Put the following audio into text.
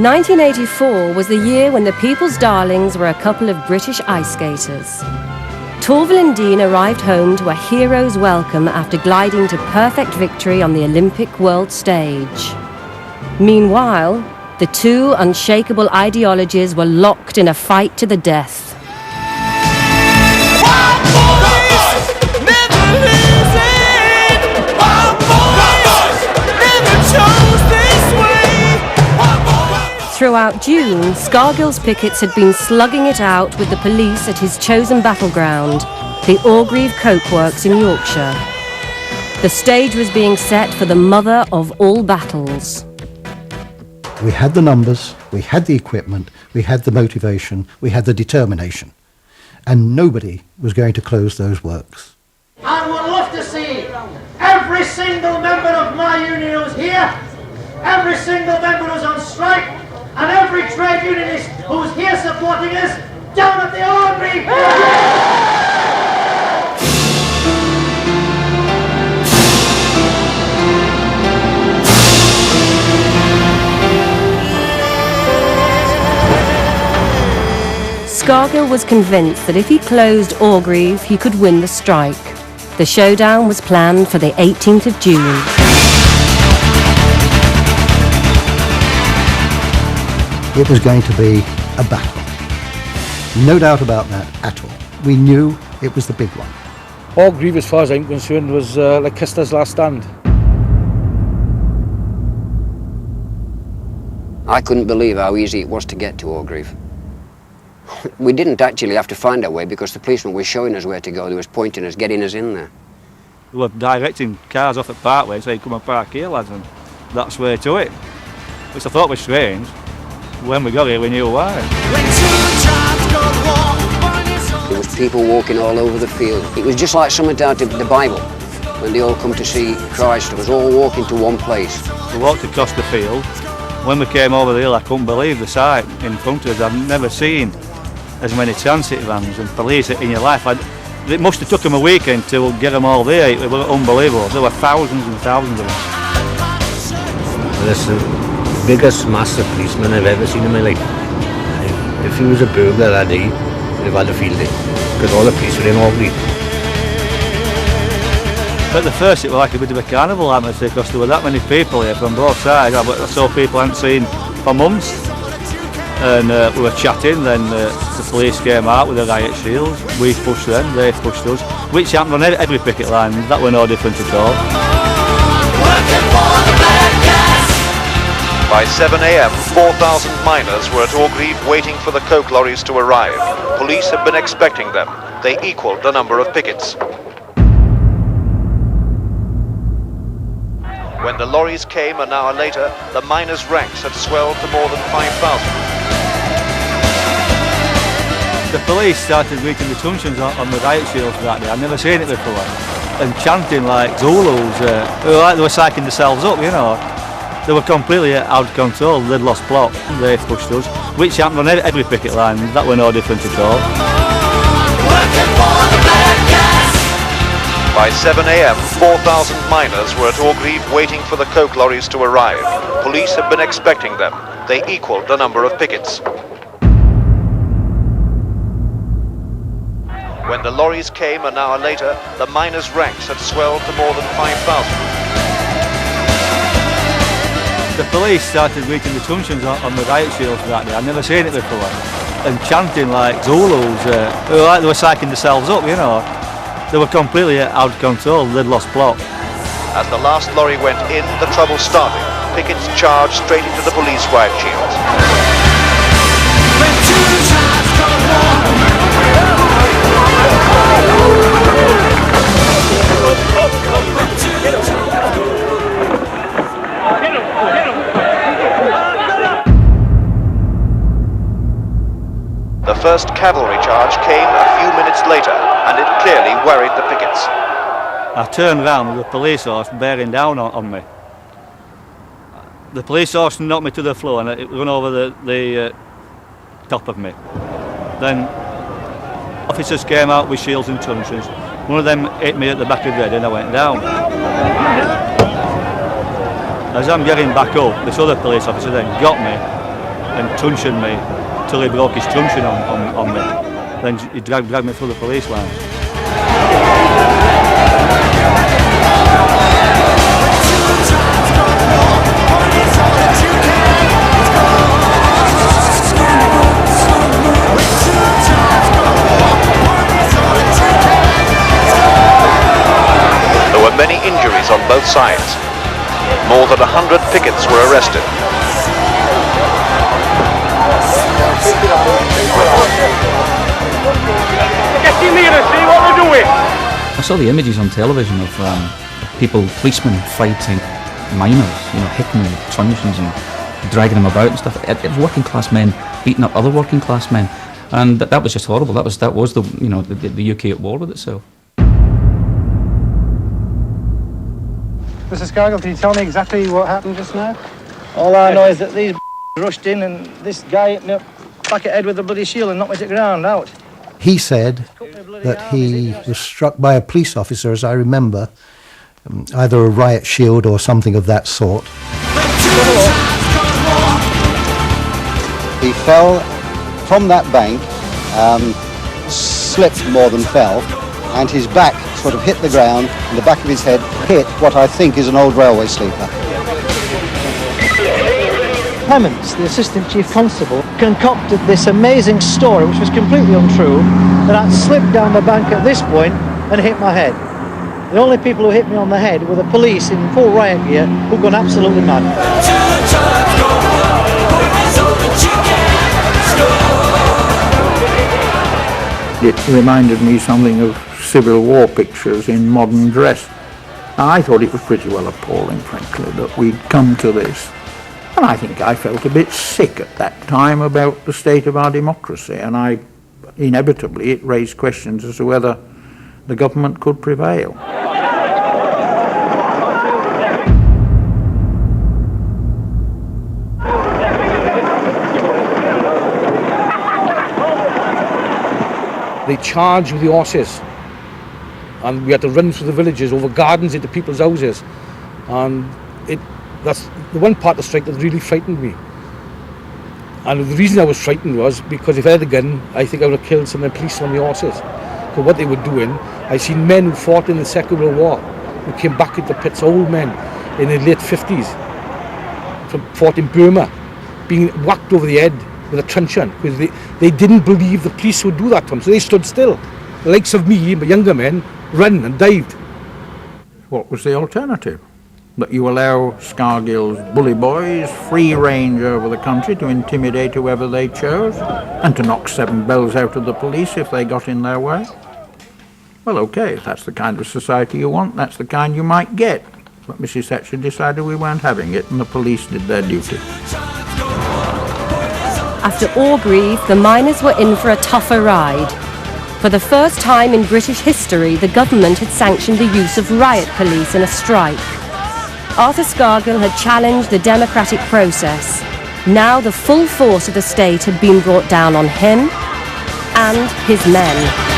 1984 was the year when the people's darlings were a couple of British ice skaters. Torvill and Dean arrived home to a hero's welcome after gliding to perfect victory on the Olympic world stage. Meanwhile, the two unshakable ideologies were locked in a fight to the death. Throughout June, Scargill's pickets had been slugging it out with the police at his chosen battleground, the Orgreave Coke Works in Yorkshire. The stage was being set for the mother of all battles. We had the numbers, we had the equipment, we had the motivation, we had the determination. And nobody was going to close those works. I would love to see every single member of my union who's here, every single member who's on strike, and every trade unionist who's here supporting us down at the Orgreave. Scargill was convinced that if he closed Orgreave, he could win the strike. The showdown was planned for the 18th of June. It was going to be a battle. No doubt about that at all. We knew it was the big one. Orgreave, as far as I'm concerned, was like Custer's last stand. I couldn't believe how easy it was to get to Orgreave. We didn't actually have to find our way because the policeman was showing us where to go. They was pointing us, getting us in there. They were directing cars off at Parkway and saying, come and park here, lads, and that's where to it. Which I thought was strange. When we got here, we knew why. There was people walking all over the field. It was just like something out of the Bible. When they all come to see Christ, it was all walking to one place. We walked across the field. When we came over the hill, I couldn't believe the sight in front of us. I've never seen as many transit vans and police in your life. It must have took them a weekend to get them all there. It was unbelievable. There were thousands and thousands of them. This is the biggest massive policeman I've ever seen in my life. If he was a burglar that day, he'd have had a field day, because all the police were in Orgreave. At the first, it was like a bit of a carnival atmosphere because there were that many people here from both sides. I saw people I hadn't seen for months. And we were chatting, then the police came out with the riot shields. We pushed them, they pushed us, which happened on every picket line. That were no different at all. By 7 a.m, 4,000 miners were at Orgreave waiting for the coke lorries to arrive. Police had been expecting them. They equalled the number of pickets. When the lorries came an hour later, the miners' ranks had swelled to more than 5,000. The police started reading the truncheons on the riot shields that day. I'd never seen it before. And chanting like Zulus, like they were psyching themselves up, you know. They were completely out of control. They'd lost plot. They pushed us, which happened on every picket line. That were no different at all. By 7 a.m, 4,000 miners were at Orgreave waiting for the coke lorries to arrive. Police had been expecting them. They equalled the number of pickets. When the lorries came an hour later, the miners' ranks had swelled to more than 5,000. The police started reading the truncheons on the riot shields that day. I'd never seen it before. And chanting like Zulus, like they were psyching themselves up, you know. They were completely out of control. They'd lost plot. As the last lorry went in, the trouble started. Pickets charged straight into the police riot shields. The first cavalry charge came a few minutes later, and it clearly worried the pickets. I turned round with the police horse bearing down on me. The police horse knocked me to the floor and it went over the top of me. Then officers came out with shields and truncheons. One of them hit me at the back of the head and I went down. As I'm getting back up, this other police officer then got me and truncheon me till he broke his truncheon on me. Then he dragged me through the police line. There were many injuries on both sides. More than 100 pickets were arrested. I saw the images on television of people, policemen fighting miners, hitting them with truncheons and dragging them about and stuff. It was working class men beating up other working class men, and that was just horrible. That was the the UK at war with itself. Mr. Scargill, can you tell me exactly what happened just now? All I know is that these rushed in and this guy hit me up back at head with a bloody shield and knocked me to the ground out. He said that he was struck by a police officer, as I remember, either a riot shield or something of that sort. He fell from that bank, slipped more than fell, and his back sort of hit the ground, and the back of his head hit what I think is an old railway sleeper. Clements, the Assistant Chief Constable, concocted this amazing story, which was completely untrue, that I'd slipped down the bank at this point and hit my head. The only people who hit me on the head were the police in full riot gear who'd gone absolutely mad. It reminded me something of Civil War pictures in modern dress. I thought it was pretty well appalling, frankly, that we'd come to this. And I think I felt a bit sick at that time about the state of our democracy, and inevitably it raised questions as to whether the government could prevail. They charged with the horses, and we had to run through the villages, over gardens, into people's houses, and that's the one part of the strike that really frightened me. And the reason I was frightened was because if I had a gun, I think I would have killed some of the police on the horses. Because what they were doing, I seen men who fought in the Second World War, who came back into pits, old men in the late 50s, fought in Burma, being whacked over the head with a truncheon, because they didn't believe the police would do that to them, so they stood still. The likes of me, but younger men, ran and dived. What was the alternative? That you allow Scargill's bully boys free range over the country to intimidate whoever they chose, and to knock seven bells out of the police if they got in their way? Well, okay, if that's the kind of society you want, that's the kind you might get. But Mrs. Thatcher decided we weren't having it, and the police did their duty. After Orgreave, the miners were in for a tougher ride. For the first time in British history, the government had sanctioned the use of riot police in a strike. Arthur Scargill had challenged the democratic process. Now the full force of the state had been brought down on him and his men.